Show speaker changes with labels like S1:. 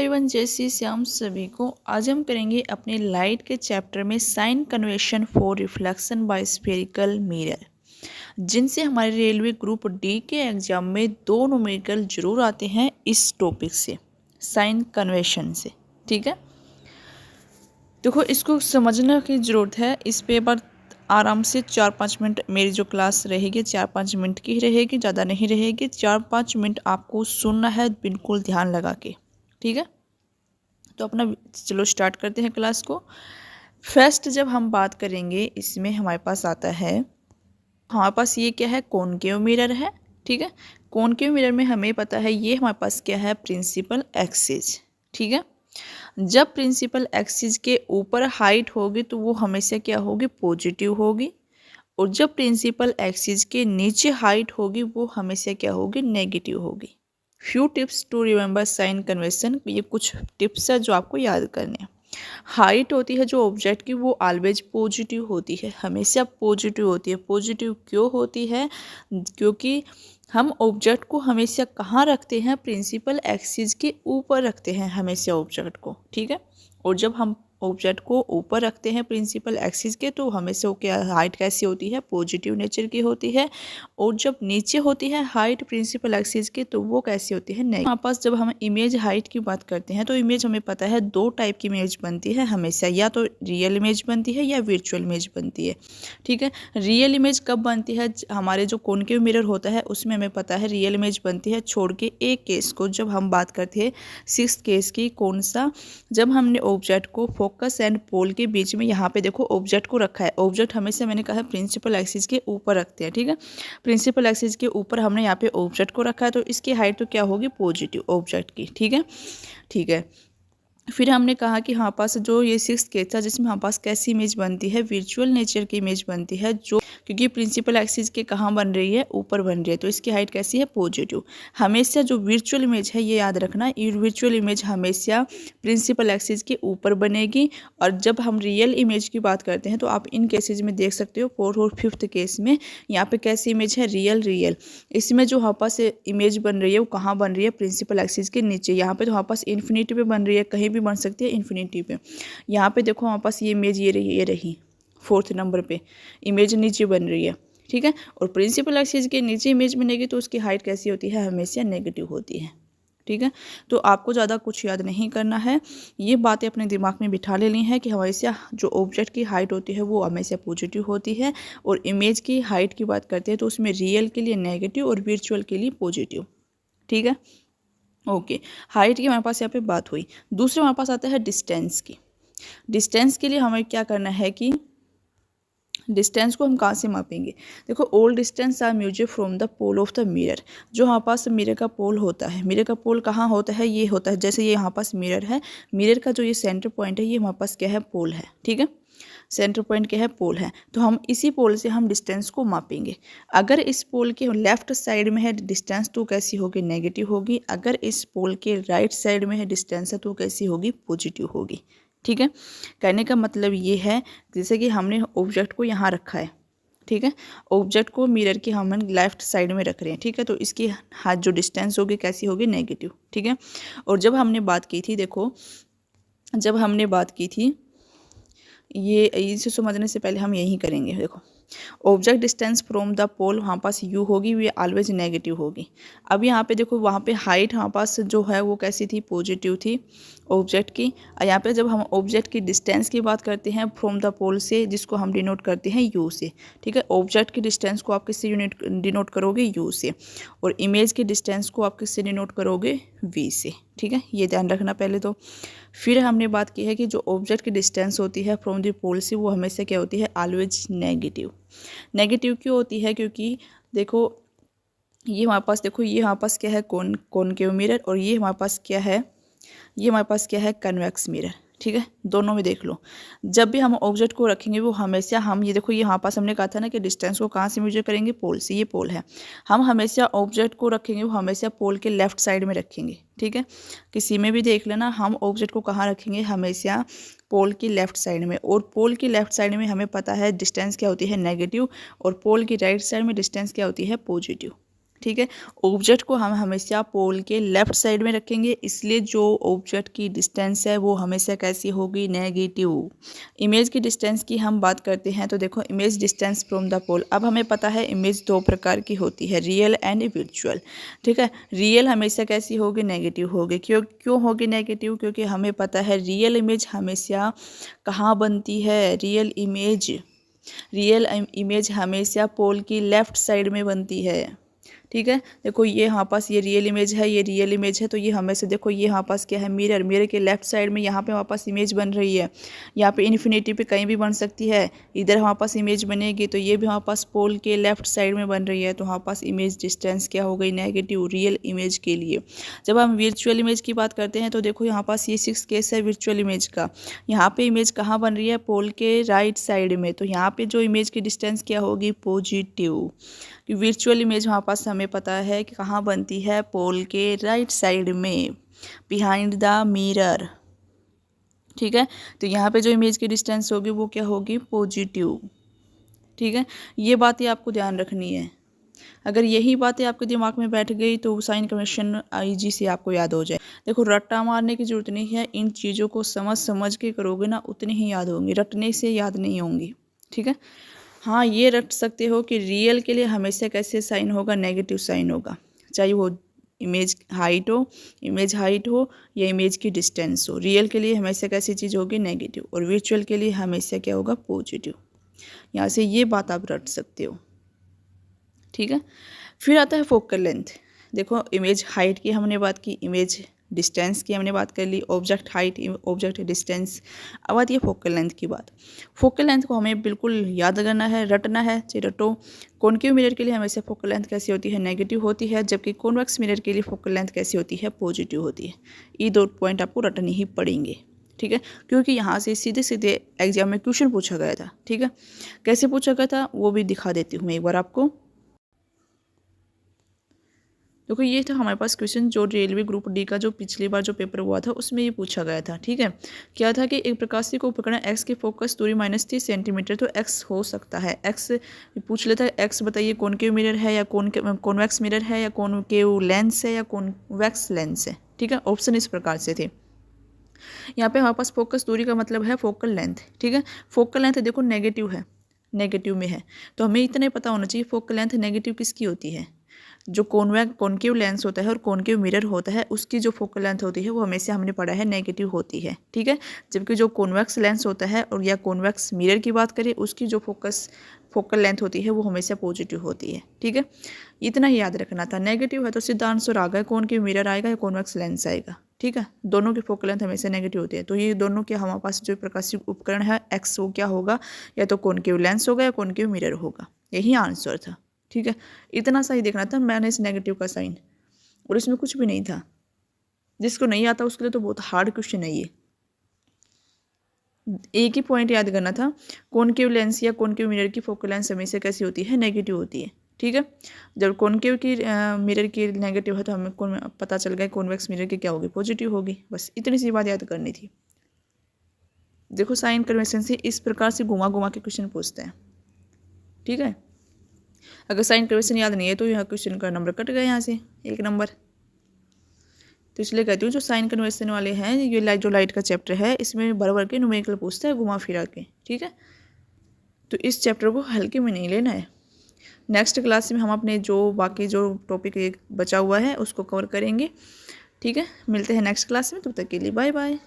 S1: Everyone, जैसे श्याम सभी को। आज हम करेंगे अपने लाइट के चैप्टर में sign convention for reflection by spherical mirror, जिनसे हमारे रेलवे ग्रुप डी के एग्जाम में 2 न्यूमेरिकल जरूर आते हैं इस टॉपिक से, साइन कन्वेंशन से। ठीक है, देखो इसको समझने की ज़रूरत है। इस पेपर आराम से 4-5 मिनट मेरी जो क्लास रहेगी 4-5 मिनट की ही रहेगी, ज़्यादा नहीं रहेगी। 4-5 मिनट आपको सुनना है बिल्कुल ध्यान लगा के। ठीक है, तो अपना चलो स्टार्ट करते हैं क्लास को। फर्स्ट जब हम बात करेंगे, इसमें हमारे पास आता है, हमारे पास ये क्या है, कॉनकेव मिरर है। ठीक है, कॉनकेव मिरर में हमें पता है ये हमारे पास क्या है, प्रिंसिपल एक्सिस। ठीक है, जब प्रिंसिपल एक्सिस के ऊपर हाइट होगी तो वो हमेशा क्या होगी, पॉजिटिव होगी, और जब प्रिंसिपल एक्सिस के नीचे हाइट होगी वो हमेशा क्या होगी, नेगेटिव होगी। Few tips to remember sign convention, ये कुछ टिप्स है जो आपको याद करने हैं। हाइट होती है जो ऑब्जेक्ट की, वो ऑलवेज पॉजिटिव होती है, हमेशा पॉजिटिव होती है। पॉजिटिव क्यों होती है, क्योंकि हम ऑब्जेक्ट को हमेशा कहाँ रखते हैं, प्रिंसिपल एक्सिस के ऊपर रखते हैं हमेशा ऑब्जेक्ट को। ठीक है, और जब हम ऑब्जेक्ट को ऊपर रखते हैं प्रिंसिपल एक्सिस के, तो हमेशा वो क्या, हाइट कैसी होती है, पॉजिटिव नेचर की होती है। और जब नीचे होती है हाइट प्रिंसिपल एक्सिस के, तो वो कैसी होती है, नेगेटिव। हमारे पास जब हम इमेज हाइट की बात करते हैं तो इमेज हमें पता है 2 टाइप की इमेज बनती है हमेशा, या तो रियल इमेज बनती है या वर्चुअल इमेज बनती है। ठीक है, रियल इमेज कब बनती है, हमारे जो कॉनकेव मिरर होता है उसमें हमें पता है रियल इमेज बनती है, छोड़ के एक केस को। जब हम बात करते हैं 6th केस की, कौन सा, जब हमने ऑब्जेक्ट को फोकस एंड पोल के बीच में, यहाँ पे देखो ऑब्जेक्ट को रखा है। ऑब्जेक्ट हमेशा मैंने कहा प्रिंसिपल एक्सिस के ऊपर रखते हैं। ठीक है, प्रिंसिपल एक्सिस के ऊपर हमने यहाँ पे ऑब्जेक्ट को रखा है, तो इसकी हाइट तो क्या होगी, पॉजिटिव ऑब्जेक्ट की। ठीक है, ठीक है, फिर हमने कहा कि हमारे पास जो ये 6th केस था, जिसमें हमारे पास कैसी इमेज बनती है, वर्चुअल नेचर की इमेज बनती है, जो क्योंकि प्रिंसिपल एक्सिस के कहाँ बन रही है, ऊपर बन रही है, तो इसकी हाइट कैसी है, पॉजिटिव। हमेशा जो वर्चुअल इमेज है, ये याद रखना, ये वर्चुअल इमेज हमेशा प्रिंसिपल एक्सिस के ऊपर बनेगी। और जब हम रियल इमेज की बात करते हैं तो आप इन केसेज में देख सकते हो, 4th और 5th केस में यहाँ पे कैसी इमेज है, रियल। इसमें जो हमारे पास इमेज बन रही है वो कहाँ बन रही है, प्रिंसिपल एक्सिस के नीचे। यहाँ पे तो हमारे पास इन्फिनिटी पे बन रही है, कहीं भी बन सकती है इन्फिनिटी पे। यहाँ पे देखो हमारे पास ये इमेज ये रही 4th नंबर पे इमेज नीचे बन रही है। ठीक है, और प्रिंसिपल एक्सिस के नीचे इमेज बनेगी तो उसकी हाइट कैसी होती है, हमेशा नेगेटिव होती है। ठीक है, तो आपको ज़्यादा कुछ याद नहीं करना है, ये बातें अपने दिमाग में बिठा लेनी है कि हमेशा जो ऑब्जेक्ट की हाइट होती है वो हमेशा पॉजिटिव होती है, और इमेज की हाइट की बात करते हैं तो उसमें रियल के लिए नेगेटिव और वर्चुअल के लिए पॉजिटिव। ठीक है, ओके, हाइट की हमारे पास यहाँ पे बात हुई। दूसरा हमारे पास आता है डिस्टेंस की। डिस्टेंस के लिए हमें क्या करना है कि डिस्टेंस को हम कहाँ से मापेंगे, देखो all distance are measured from the pole of the mirror. जो हमारे पास मिरर का पोल होता है, मिरर का पोल कहाँ होता है, ये होता है, जैसे ये यहाँ पास मिरर है, मिरर का जो ये सेंटर पॉइंट है, ये हमारे पास क्या है, पोल है। ठीक है, सेंटर पॉइंट क्या है, पोल है, तो हम इसी पोल से हम डिस्टेंस को मापेंगे। अगर इस पोल के लेफ्ट साइड में है डिस्टेंस तो कैसी होगी, नेगेटिव होगी। अगर इस पोल के राइट साइड में है डिस्टेंस है तो कैसी होगी, पॉजिटिव होगी। ठीक है, कहने का मतलब ये है, जैसे कि हमने ऑब्जेक्ट को यहाँ रखा है। ठीक है, ऑब्जेक्ट को मिरर के हम लेफ्ट साइड में रख रहे हैं। ठीक है, तो इसकी हाथ जो डिस्टेंस होगी कैसी होगी, नेगेटिव। ठीक है, और जब हमने बात की थी, देखो जब हमने बात की थी, ये इसे समझने से पहले हम यही करेंगे। देखो ऑब्जेक्ट डिस्टेंस फ्रॉम द पोल, वहाँ पास यू होगी, ये ऑलवेज नेगेटिव होगी। अब यहाँ पे देखो, वहाँ पे हाइट हमारे पास जो है वो कैसी थी, पॉजिटिव थी ऑब्जेक्ट की। और यहाँ पे जब हम ऑब्जेक्ट की डिस्टेंस की बात करते हैं फ्रॉम द पोल से, जिसको हम डिनोट करते हैं यू से। ठीक है, ऑब्जेक्ट की डिस्टेंस को आप किससे डिनोट करोगे, यू से, और इमेज की डिस्टेंस को आप किससे डिनोट करोगे, वी से। ठीक है, ये ध्यान रखना पहले तो। फिर हमने बात की है कि जो ऑब्जेक्ट की डिस्टेंस होती है फ्रॉम द पोल से, वो हमेशा क्या होती है, ऑलवेज नेगेटिव। नेगेटिव क्यों होती है, क्योंकि देखो ये हमारे पास, देखो ये हमारे पास क्या है, कॉनकेव मिरर, और ये हमारे पास क्या है, ये हमारे पास क्या है, कन्वेक्स मिरर। ठीक है, दोनों में देख लो, जब भी हम ऑब्जेक्ट को रखेंगे वो हमेशा हम, ये देखो ये यहाँ पास हमने कहा था ना कि डिस्टेंस को कहाँ से मेजर करेंगे, पोल से। ये पोल है, हम हमेशा ऑब्जेक्ट को रखेंगे वो हमेशा पोल के लेफ्ट साइड में रखेंगे। ठीक है, किसी में भी देख लेना, हम ऑब्जेक्ट को कहाँ रखेंगे, हमेशा पोल की लेफ्ट साइड में। और पोल की लेफ्ट साइड में हमें पता है डिस्टेंस क्या होती है, नेगेटिव, और पोल की राइट साइड में डिस्टेंस क्या होती है, पॉजिटिव। ठीक है। ऑब्जेक्ट को हम हमेशा पोल के लेफ्ट साइड में रखेंगे, इसलिए जो ऑब्जेक्ट की डिस्टेंस है वो हमेशा कैसी होगी, नेगेटिव। इमेज की डिस्टेंस की हम बात करते हैं तो देखो इमेज डिस्टेंस फ्रॉम द पोल। अब हमें पता है इमेज दो प्रकार की होती है, रियल एंड वर्चुअल। ठीक है, रियल हमेशा कैसी होगी, नेगेटिव होगी। क्यों होगी नेगेटिव, क्योंकि हमें पता है रियल इमेज हमेशा कहाँ बनती है, रियल इमेज हमेशा पोल की लेफ्ट साइड में बनती है। ठीक है, देखो ये यहाँ पास ये रियल इमेज है, ये रियल इमेज है, तो ये हमेशा देखो ये यहाँ पास क्या है, मिरर के लेफ्ट साइड में यहाँ पे हमारे पास इमेज बन रही है। यहाँ पे इन्फिनिटी पे कहीं भी बन सकती है, इधर हमारे पास इमेज बनेगी, तो ये भी हमारे पास पोल के लेफ्ट साइड में बन रही है, तो हमारे पास इमेज डिस्टेंस क्या हो गई, नेगेटिव, रियल इमेज के लिए। जब हम वर्चुअल इमेज की बात करते हैं तो देखो यहाँ पास ये 6 केस है वर्चुअल इमेज का। यहाँ पे इमेज कहाँ बन रही है, पोल के राइट साइड में, तो यहाँ पे जो इमेज की डिस्टेंस क्या होगी, पॉजिटिव। वर्चुअल इमेज वहाँ पास हमें पता है कि कहाँ बनती है, पोल के राइट साइड में, बिहाइंड द मिरर। ठीक है, तो यहाँ पे जो इमेज की डिस्टेंस होगी वो क्या होगी, पॉजिटिव। ठीक है, ये बातें आपको ध्यान रखनी है। अगर यही बातें आपके दिमाग में बैठ गई तो साइन कन्वेंशन ईजी से आपको याद हो जाए। देखो रट्टा मारने की जरूरत नहीं है, इन चीज़ों को समझ के करोगे ना उतनी ही याद होंगी, रटने से याद नहीं होंगी। ठीक है, हाँ ये रट सकते हो कि रियल के लिए हमेशा कैसे साइन होगा, नेगेटिव साइन होगा, चाहे वो इमेज हाइट हो या इमेज की डिस्टेंस हो। रियल के लिए हमेशा कैसी चीज़ होगी, नेगेटिव, और वर्चुअल के लिए हमेशा क्या होगा, पॉजिटिव। यहाँ से ये बात आप रट सकते हो। ठीक है, फिर आता है फोकल लेंथ। देखो इमेज हाइट की हमने बात की, इमेज डिस्टेंस की हमने बात कर ली, ऑब्जेक्ट हाइट, ऑब्जेक्ट डिस्टेंस। अब आती है फोकल लेंथ की बात। फोकल लेंथ को हमें बिल्कुल याद करना है, रटना है, चाहे रटो। कॉनकेव मिरर के लिए हमेशा फोकल लेंथ कैसी होती है, नेगेटिव होती है, जबकि कॉन्वेक्स मिरर के लिए फोकल लेंथ कैसी होती है, पॉजिटिव होती है। ये दो पॉइंट आपको रटने ही पड़ेंगे। ठीक है, क्योंकि यहाँ से सीधे सीधे एग्जाम में क्वेश्चन पूछा गया था। ठीक है, कैसे पूछा गया था वो भी दिखा देती हूँ मैं एक बार आपको। देखो ये था हमारे पास क्वेश्चन जो रेलवे ग्रुप डी का जो पिछली बार जो पेपर हुआ था उसमें ये पूछा गया था। ठीक है, क्या था कि एक प्रकाशीय को उपकरण एक्स की फोकस दूरी -3 सेंटीमीटर, तो एक्स हो सकता है, एक्स पूछ लेता है, एक्स बताइए कॉनकेव मिरर है या कॉन्वेक्स मिरर है या कॉनकेव लेंस है या कॉन्वेक्स लेंस है। ठीक है, ऑप्शन इस प्रकार से थे। यहाँ पे हमारे पास फोकस दूरी का मतलब है फोकल लेंथ। ठीक है, फोकल लेंथ देखो नेगेटिव है, नेगेटिव में है, तो हमें इतना ही पता होना चाहिए फोकल लेंथ नेगेटिव किसकी होती है, जो कॉनकेव लेंस होता है और कॉनकेव मिरर होता है उसकी जो फोकल लेंथ होती है वो हमेशा हमने पढ़ा है नेगेटिव होती है। ठीक है, जबकि जो कॉन्वेक्स लेंस होता है और या कॉन्वेक्स मिरर की बात करें उसकी जो फोकल लेंथ होती है वो हमेशा पॉजिटिव होती है। ठीक है, इतना ही याद रखना था। नेगेटिव है तो सीधा आंसर आ गया, कॉनकेव मिरर आएगा या कॉन्वेक्स लेंस आएगा। ठीक है, दोनों की फोकल लेंथ हमेशा नेगेटिव होती है, तो ये दोनों के हमारे पास जो प्रकाशीय उपकरण है एक्स वो क्या होगा, या तो कॉनकेव लेंस होगा या कॉनकेव मिरर होगा। यही आंसर था। ठीक है, इतना सा ही देखना था माइनस नेगेटिव का साइन, और इसमें कुछ भी नहीं था। जिसको नहीं आता उसके लिए तो बहुत हार्ड क्वेश्चन है ये। एक ही पॉइंट याद करना था, कॉनकेव लेंस या कॉनकेव मिरर की फोकल लेंथ हमेशा कैसी होती है, नेगेटिव होती है। ठीक है, जब कॉनकेव की मिरर की नेगेटिव है तो हमें पता चल गया कॉन्वेक्स मिरर की क्या होगी, पॉजिटिव होगी। बस इतनी सी बात याद करनी थी। देखो साइन कन्वेंशन से इस प्रकार से घुमा घुमा के क्वेश्चन पूछते हैं। ठीक है, अगर साइन कन्वेंशन याद नहीं है तो यहाँ क्वेश्चन का नंबर कट गया, यहाँ से 1 नंबर। तो इसलिए कहती हूँ जो साइन कन्वेंशन वाले हैं, ये जो लाइट का चैप्टर है इसमें भर भर के न्यूमेरिकल पूछता है घुमा फिरा के। ठीक है, तो इस चैप्टर को हल्के में नहीं लेना है। नेक्स्ट क्लास में हम अपने जो बाकी जो टॉपिक बचा हुआ है उसको कवर करेंगे। ठीक है, मिलते हैं नेक्स्ट क्लास में, तब तक के लिए बाय बाय।